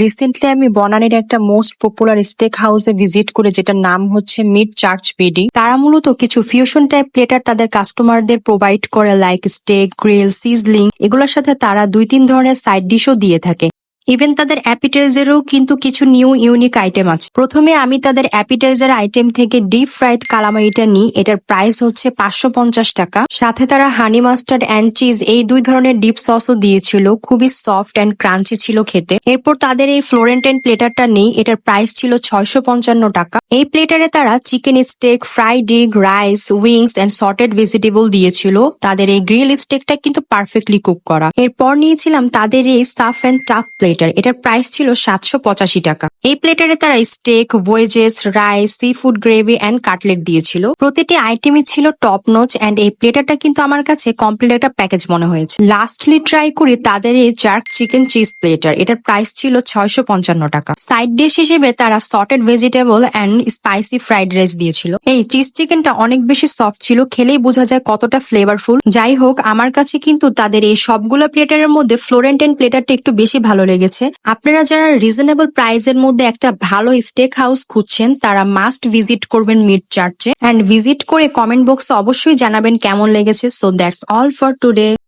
Recently আমি বনানীর একটা most popular stake হাউসে ভিজিট করে, যেটার নাম হচ্ছে মিড চার্চ বিডি। তারা মূলত কিছু ফিউশন টাইপ প্লেটার তাদের কাস্টমারদের প্রোভাইড করে, লাইক স্টেক, গ্রিল, সিজলিং। এগুলোর সাথে তারা 2-3 ধরনের সাইড ডিশও দিয়ে থাকে। ইভেন তাদের অ্যাপিটাইজারেও কিন্তু কিছু নিউ ইউনিক আইটেম আছে। প্রথমে আমি তাদের অ্যাপিটাইজার আইটেম থেকে ডিপ ফ্রাইড কালামারিটা নিই। এটার প্রাইস হচ্ছে 550 টাকা। সাথে তারা হানি মাস্টার্ড অ্যান্ড চিজ এই 2 ধরনের ডিপ সসও দিয়েছিল, খুবই সফট অ্যান্ড ক্রাঞ্চি ছিল খেতে। এরপর তাদের এই ফ্লোরেন্টাইন প্লেটারটা নিই, এটার প্রাইস ছিল 655 টাকা। এই প্লেটারে তারা chicken stake, fried egg, rice, wings and sautéed vegetable দিয়েছিল। তাদের এই গ্রিল স্টেকটা কিন্তু পারফেক্টলি কুক করা। এরপর নিয়েছিলাম তাদের এই সাফ অ্যান্ড টাফ প্লেটার, এটার প্রাইস ছিল 785 টাকা। এই প্লেটারে তারা steak, wedges, rice, seafood gravy and cutlet দিয়েছিল। প্রতিটি আইটেমই ছিল টপ নোচ অ্যান্ড এই প্লেটারটা কিন্তু আমার কাছে কমপ্লিট একটা প্যাকেজ মনে হয়েছে। লাস্টলি ট্রাই করি তাদের এই জার্ক চিকেন চিজ প্লেটার, এটার প্রাইস ছিল 655 টাকা। সাইড ডিশ হিসেবে তারা sautéed vegetable and spicy fried rice দিয়েছিল। এই চিজ চিকেনটা অনেক বেশি সফট ছিল, খেলেই বোঝা যায় কতটা ফ্লেভারফুল। যাই হোক, আমার কাছে কিন্তু তাদের এই সবগুলো প্লেটারের মধ্যে ফ্লোরেন্টাইন প্লেটারটা একটু বেশি ভালো লেগেছে। আপনারা যারা রিজনেবল প্রাইসের মধ্যে একটা ভালো স্টেক হাউস খুঁজছেন, তারা মাস্ট ভিজিট করবেন মিড চার্চে। অ্যান্ড ভিজিট করে কমেন্ট বক্সে অবশ্যই জানাবেন কেমন লেগেছে। So that's all for today.